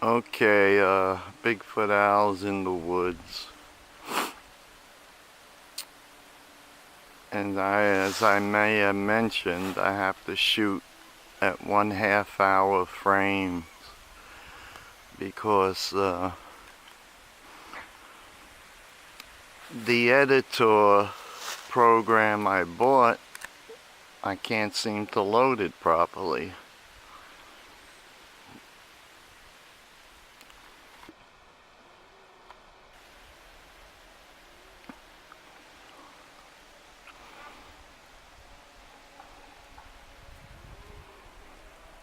Okay, Bigfoot owls in the woods. And as I may have mentioned, I have to shoot at 1/2 hour frames because the editor program I bought, I can't seem to load it properly.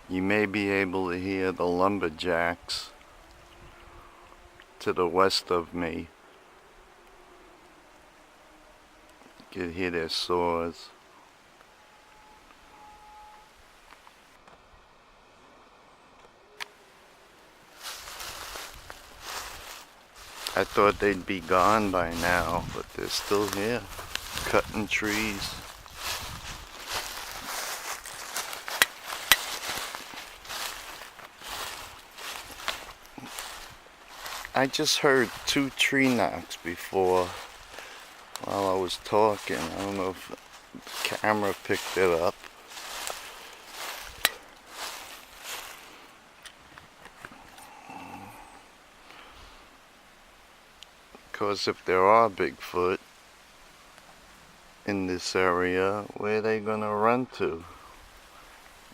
You may be able to hear the lumberjacks to the west of me. You can hear their saws. I thought they'd be gone by now, but they're still here, cutting trees. I just heard 2 tree knocks before while I was talking. I don't know if the camera picked it up. Because if there are Bigfoot in this area, where are they gonna run to?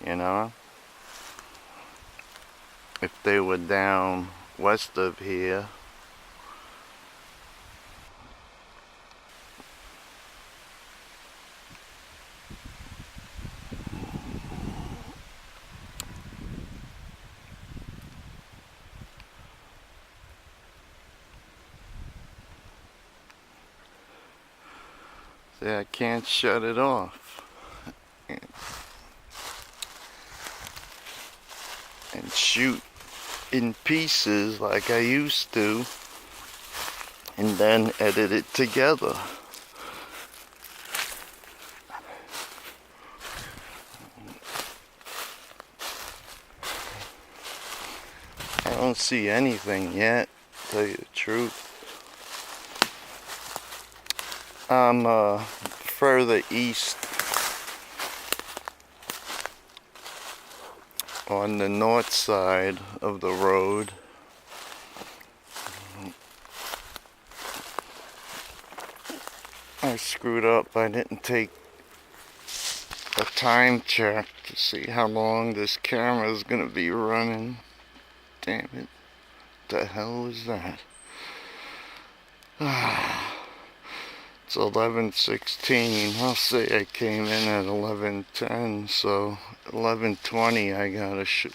You know? If they were down west of here, see, I can't shut it off. And shoot in pieces like I used to, and then edit it together. I don't see anything yet, to tell you the truth. I'm further east on the north side of the road. I screwed up. I didn't take a time check to see how long this camera is gonna be running. Damn it. The hell is that? It's 11:16. I'll say I came in at 11:10, so 11:20 I gotta shoot.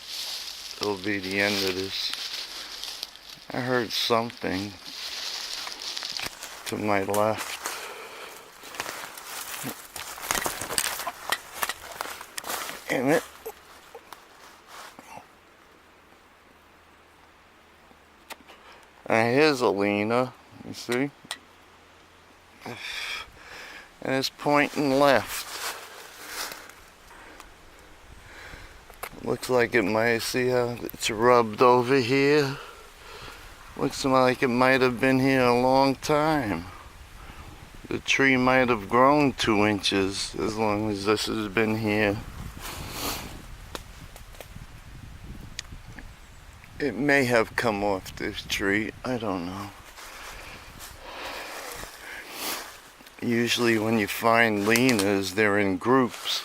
It'll be the end of this. I heard something to my left. Damn it. And here's Alina, you see? And it's pointing left. Looks like it might, see how it's rubbed over here? Looks like it might have been here a long time. The tree might have grown 2 inches as long as this has been here. It may have come off this tree, I don't know. Usually when you find Linas, they're in groups,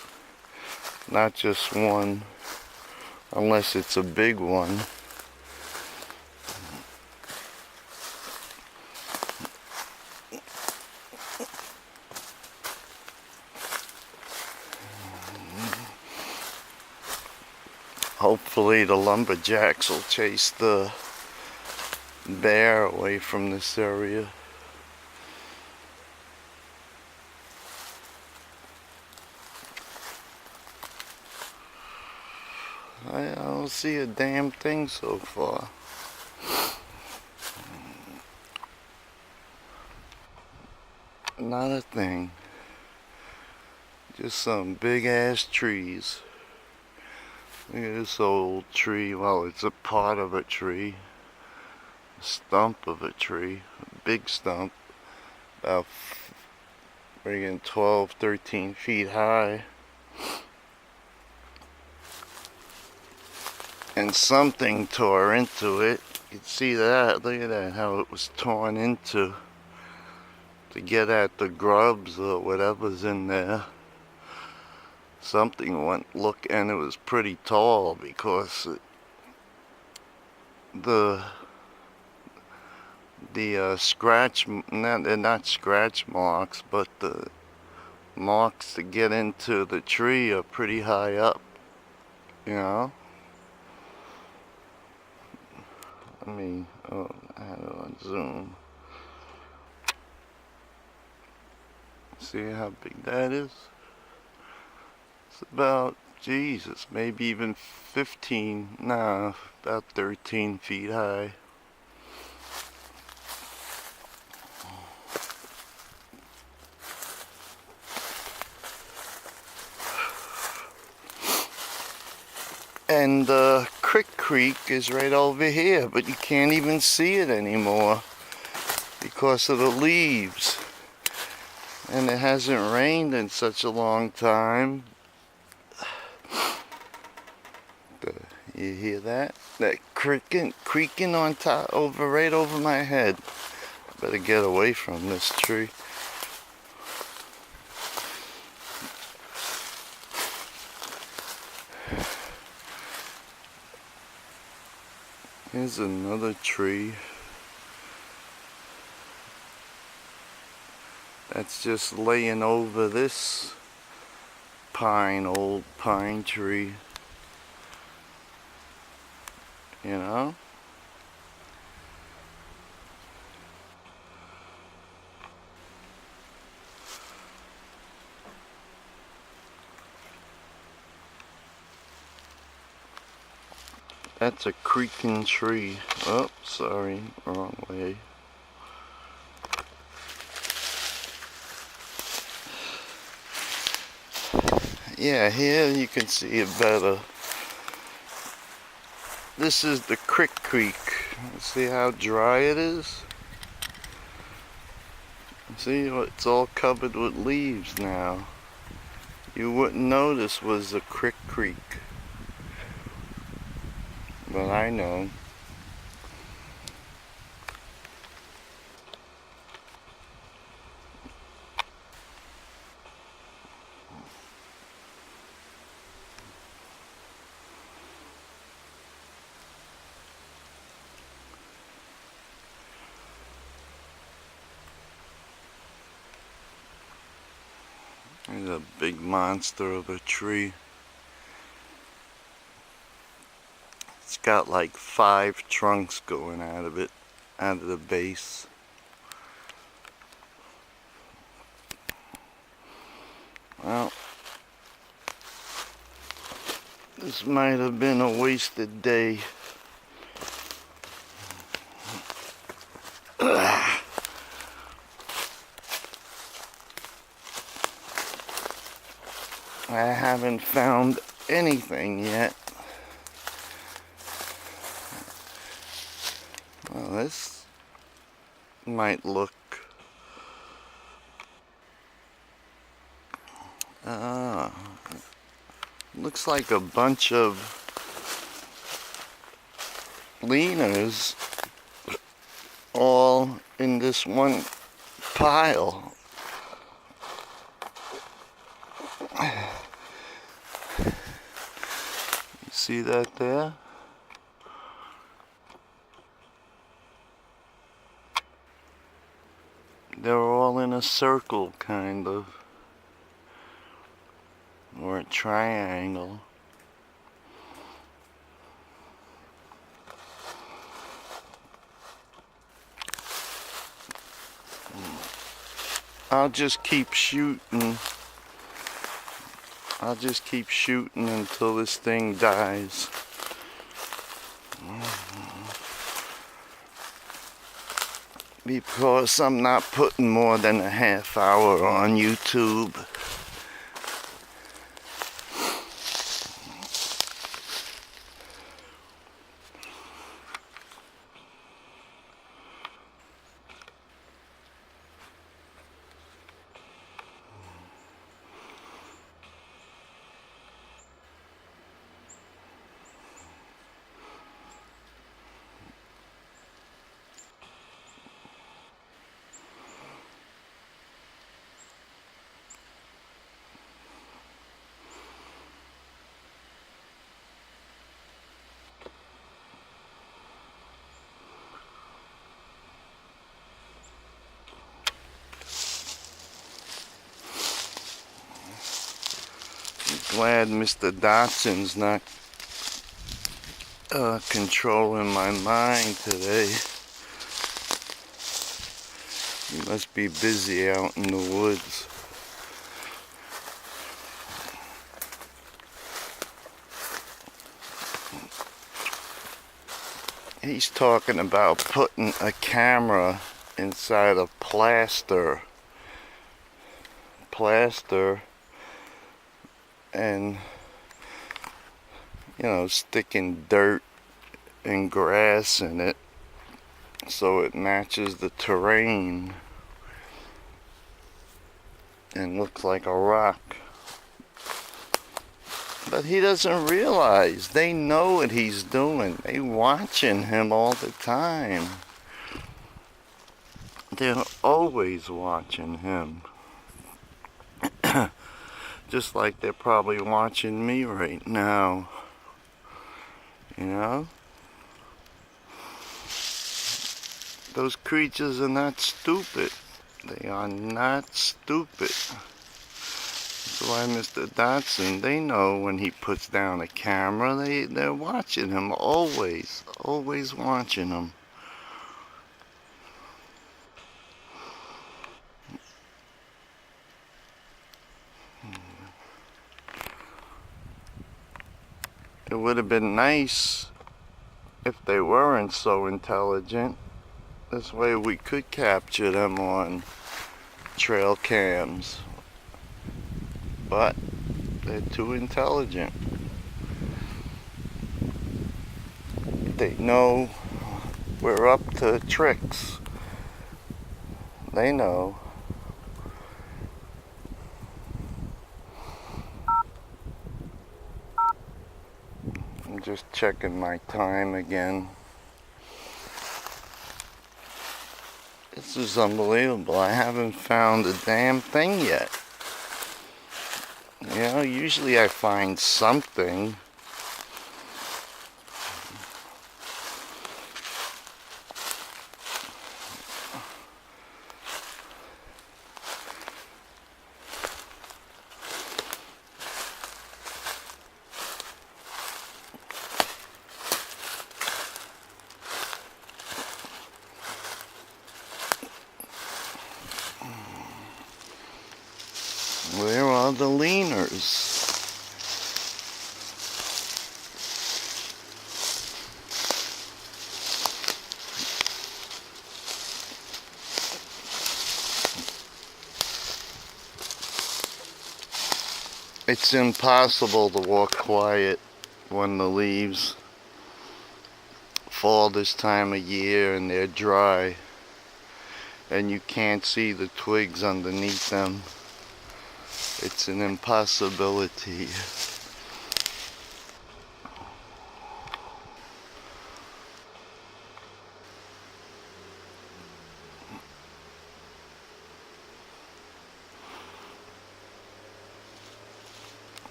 not just one, unless it's a big one. Hopefully the lumberjacks will chase the bear away from this area. I don't see a damn thing so far. Not a thing. Just some big ass trees. Look at this old tree. Well, it's a part of a tree. A stump of a tree. A big stump. About friggin' 12, 13 feet high. And something tore into it. You can see that. Look at that, how it was torn into to get at the grubs or whatever's in there. Something went look, and it was pretty tall because the scratch, they're not scratch marks, but the marks to get into the tree are pretty high up, you know. Let me, oh, how do I zoom? See how big that is? It's about, Jesus, maybe even 15, nah, about 13 feet high. And Crick Creek is right over here, but you can't even see it anymore because of the leaves. And it hasn't rained in such a long time. You hear that? That creaking on top, right over my head. Better get away from this tree. Here's another tree. That's just laying over this old pine tree. You know? That's a creaking tree. Oh, sorry, wrong way. Yeah, here you can see it better. This is the Crick Creek. See how dry it is? See, it's all covered with leaves now. You wouldn't know this was a Crick Creek. But I know. There's a big monster of a tree. It's got like 5 trunks going out of it, out of the base. Well, this might have been a wasted day. I haven't found anything yet. Well, this might look looks like a bunch of leaners all in this one pile. You see that there? They're all in a circle, kind of, or a triangle. I'll just keep shooting. I'll just keep shooting until this thing dies. Because I'm not putting more than a half hour on YouTube. glad Mr. Dotson's not controlling my mind today. He must be busy out in the woods. He's talking about putting a camera inside of plaster and, you know, sticking dirt and grass in it so it matches the terrain and looks like a rock. But he doesn't realize they know what he's doing. They watching him all the time. They're always watching him. Just like they're probably watching me right now. You know? Those creatures are not stupid. They are not stupid. That's why Mr. Dotson, they know when he puts down a camera, they're watching him always watching him. It would have been nice if they weren't so intelligent. This way we could capture them on trail cams. But they're too intelligent. They know we're up to tricks. They know. I'm just checking my time again. This is unbelievable. I haven't found a damn thing yet. You know, usually I find something. Where are the leaners? It's impossible to walk quiet when the leaves fall this time of year and they're dry and you can't see the twigs underneath them. It's an impossibility.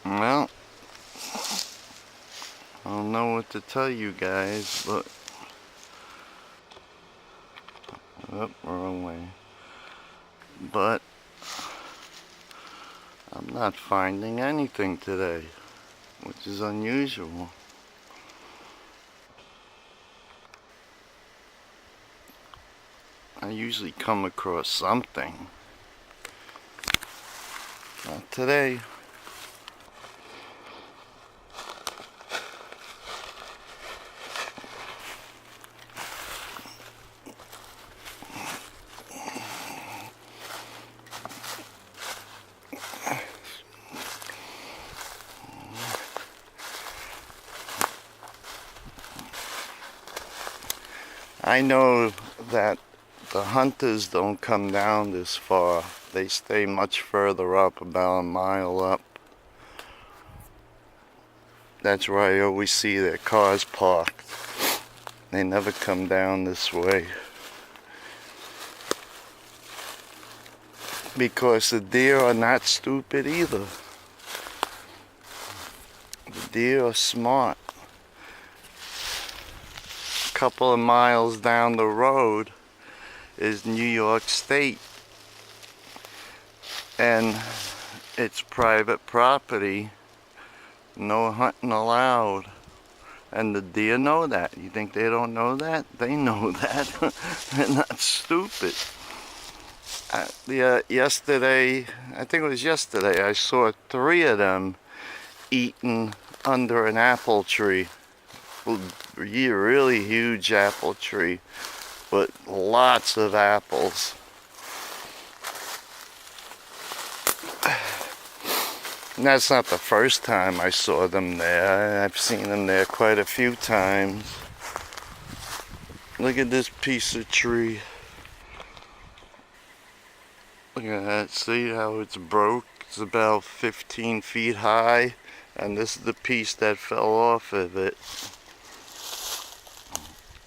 Well, I don't know what to tell you guys, but wrong way. But I'm not finding anything today, which is unusual. I usually come across something. Not today. I know that the hunters don't come down this far. They stay much further up, about a mile up. That's where I always see their cars parked. They never come down this way. Because the deer are not stupid either. The deer are smart. A couple of miles down the road is New York State, and it's private property, No hunting allowed. And the deer know that. You think they don't know that? They know that. They're not stupid. Yesterday, I think it was yesterday, I saw 3 of them eating under an apple tree. Really huge apple tree, but lots of apples. And that's not the first time I saw them there. I've seen them there quite a few times. Look at this piece of tree. Look at that. See how it's broke? It's about 15 feet high. And this is the piece that fell off of it.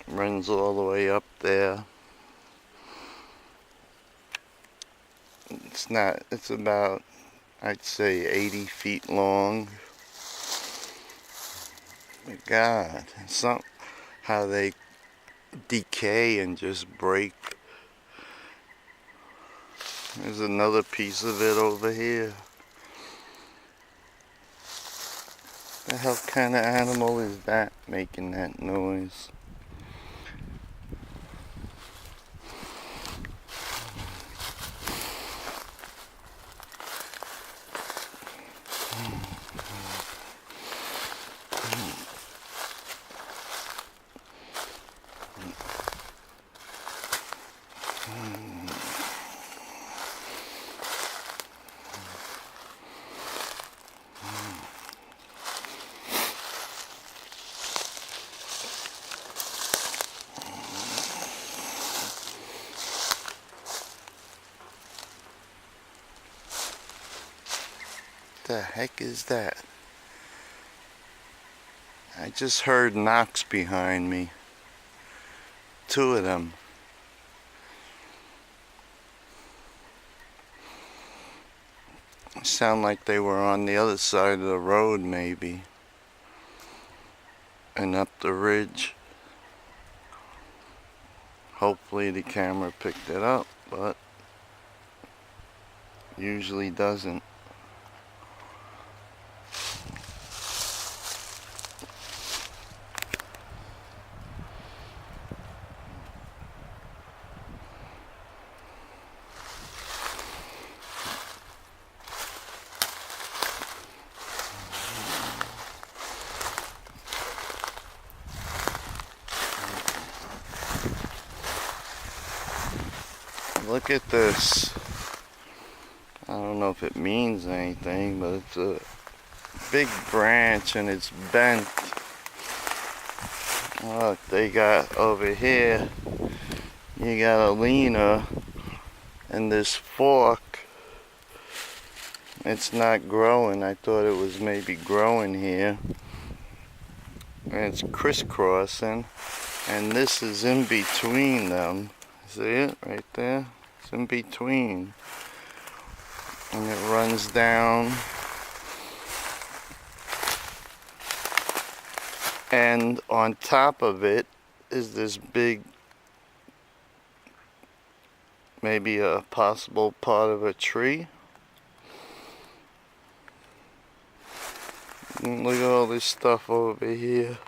Runs all the way up there. It's about, I'd say, 80 feet long. My God, how they decay and just break. There's another piece of it over here. The hell kind of animal is that making that noise? The heck is that? I just heard knocks behind me. 2 of them. Sound like they were on the other side of the road maybe. And up the ridge. Hopefully the camera picked it up, but usually doesn't. Look at this. I don't know if it means anything, but it's a big branch and it's bent. Look, they got over here, you got a leaner and this fork. It's not growing. I thought it was maybe growing here. And it's crisscrossing, and this is in between them. See it right there? It's in between. And it runs down. And on top of it is this big, maybe a possible part of a tree. And look at all this stuff over here.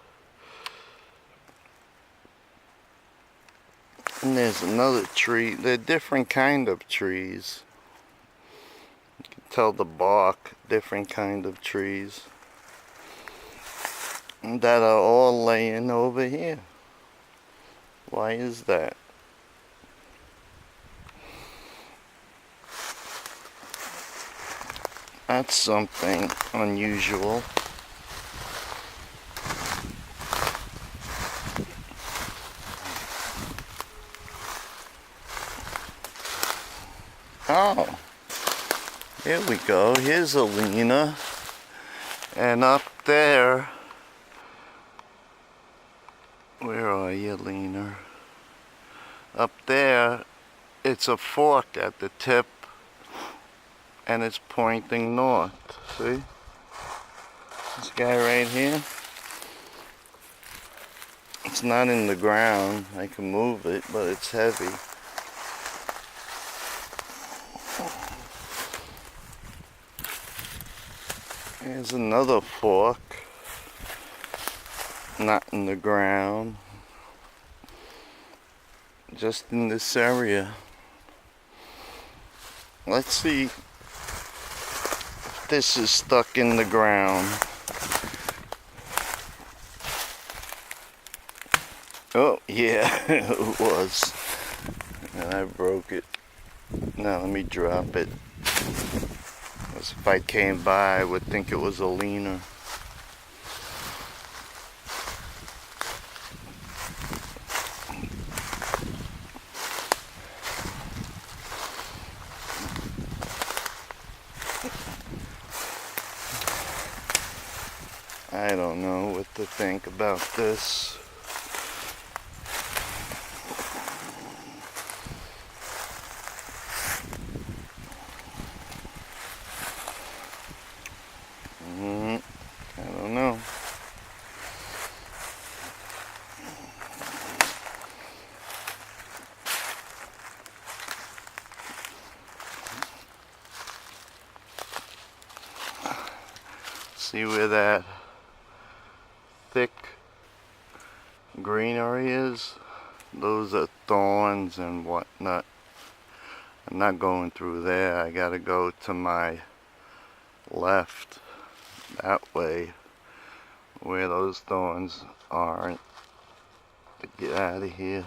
And there's another tree. They're different kind of trees. You can tell the bark, different kind of trees. And that are all laying over here. Why is that? That's something unusual. Oh, here we go. Here's a Lena. And up there, where are you, Lena? Up there, it's a fork at the tip, and it's pointing north. See? This guy right here. It's not in the ground. I can move it, but it's heavy. Here's another fork. Not in the ground. Just in this area. Let's see if this is stuck in the ground. Oh, yeah, it was. And I broke it. Now let me drop it. Because if I came by, I would think it was a leaner. I don't know what to think about this. I don't know. See where that thick greenery is? Those are thorns and whatnot. I'm not going through there. I gotta go to my left, that way, where those thorns aren't, to get out of here.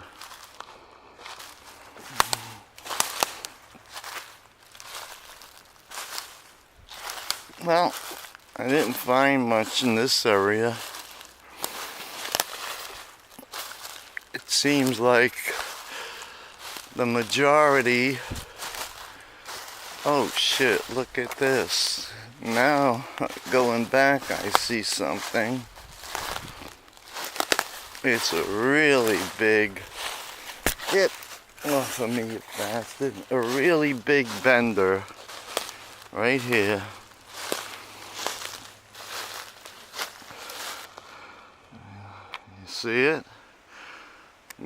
Well, I didn't find much in this area. It seems like the majority... Oh shit, look at this. Now, going back, I see something. It's a really big... Get off of me, you bastard. A really big bender. Right here. You see it?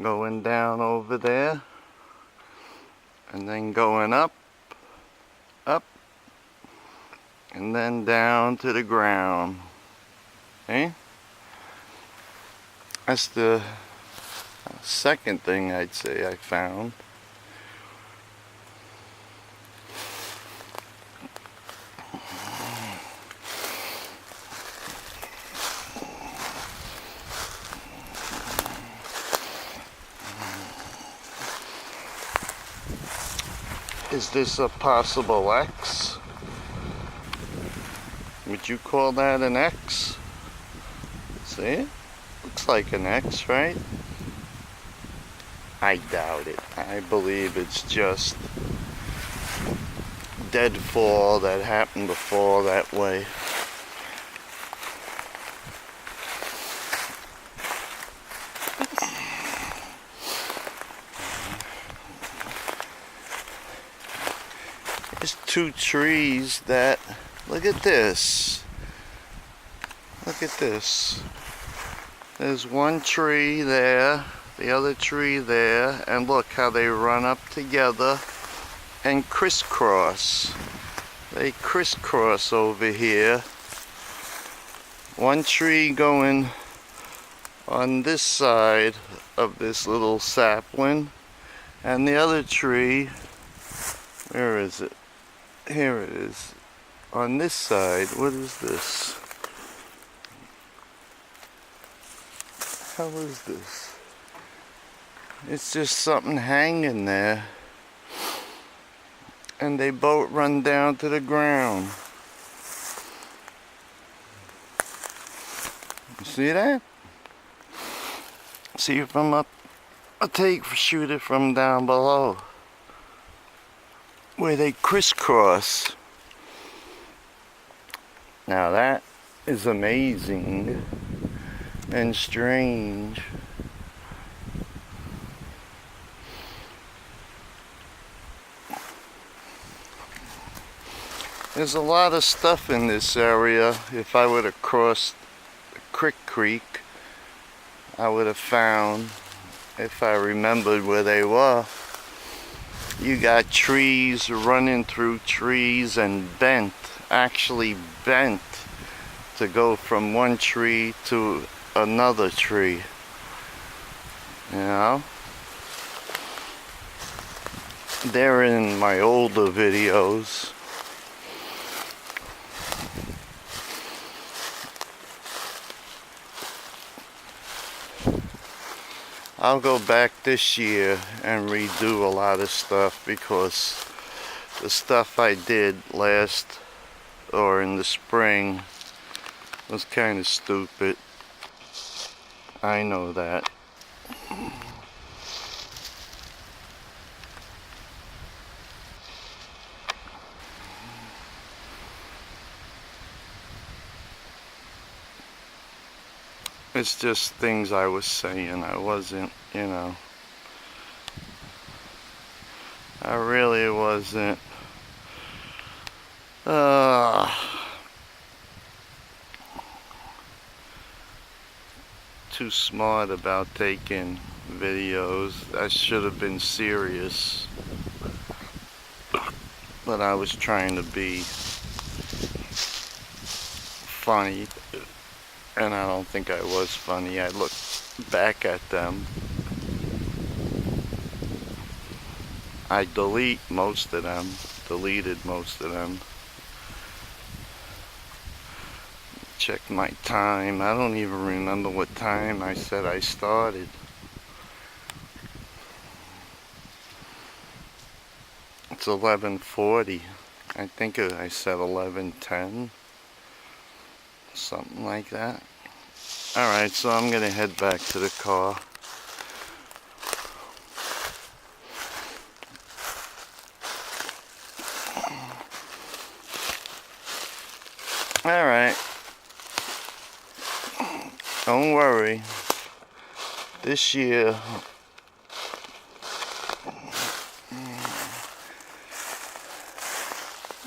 Going down over there. And then going up. Up. And then down to the ground. Okay? That's the second thing I'd say I found. Is this a possible X? Would you call that an X? See it? Looks like an X, right? I doubt it. I believe it's just deadfall that happened before that way. There's two trees that... Look at this. Look at this. There's one tree there, the other tree there, and look how they run up together and crisscross. They crisscross over here. One tree going on this side of this little sapling, and the other tree, where is it? Here it is. On this side, what is this? How is this? It's just something hanging there. And they both run down to the ground. You see that? See it from up. Shoot it from down below. Where they crisscross. Now that is amazing and strange. There's a lot of stuff in this area. If I would have crossed the creek, I would have found, if I remembered where they were. You got trees running through trees and bent, actually bent to go from one tree to another tree. You know? They're in my older videos. I'll go back this year and redo a lot of stuff because the stuff I did last or in the spring was kind of stupid. I know that. It's just things I was saying. I wasn't, you know, I really wasn't too smart about taking videos. I should have been serious, but I was trying to be funny, and I don't think I was funny. I look back at them. I deleted most of them. Check my time. I don't even remember what time I said I started. It's 11:40. I think I said 11:10. Something like that. Alright, so I'm gonna head back to the car. Alright. Don't worry. This year,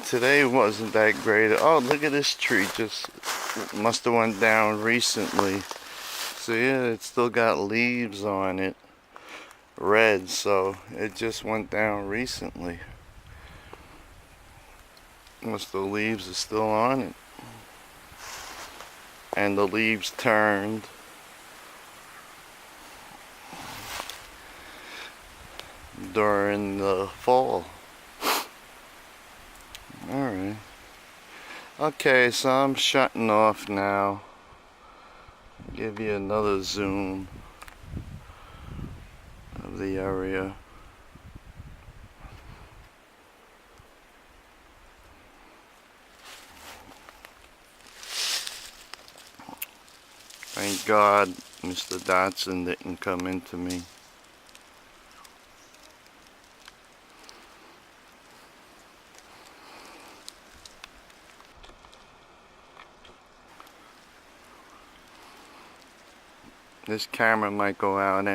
today wasn't that great. Oh, look at this tree. Just must have went down recently. See it? It's still got leaves on it. Red, so it just went down recently. Most of the leaves are still on it. And the leaves turned. During the fall. Alright. Okay, so I'm shutting off now. Give you another zoom of the area. Thank God Mr. Dotson didn't come into me. This camera might go out any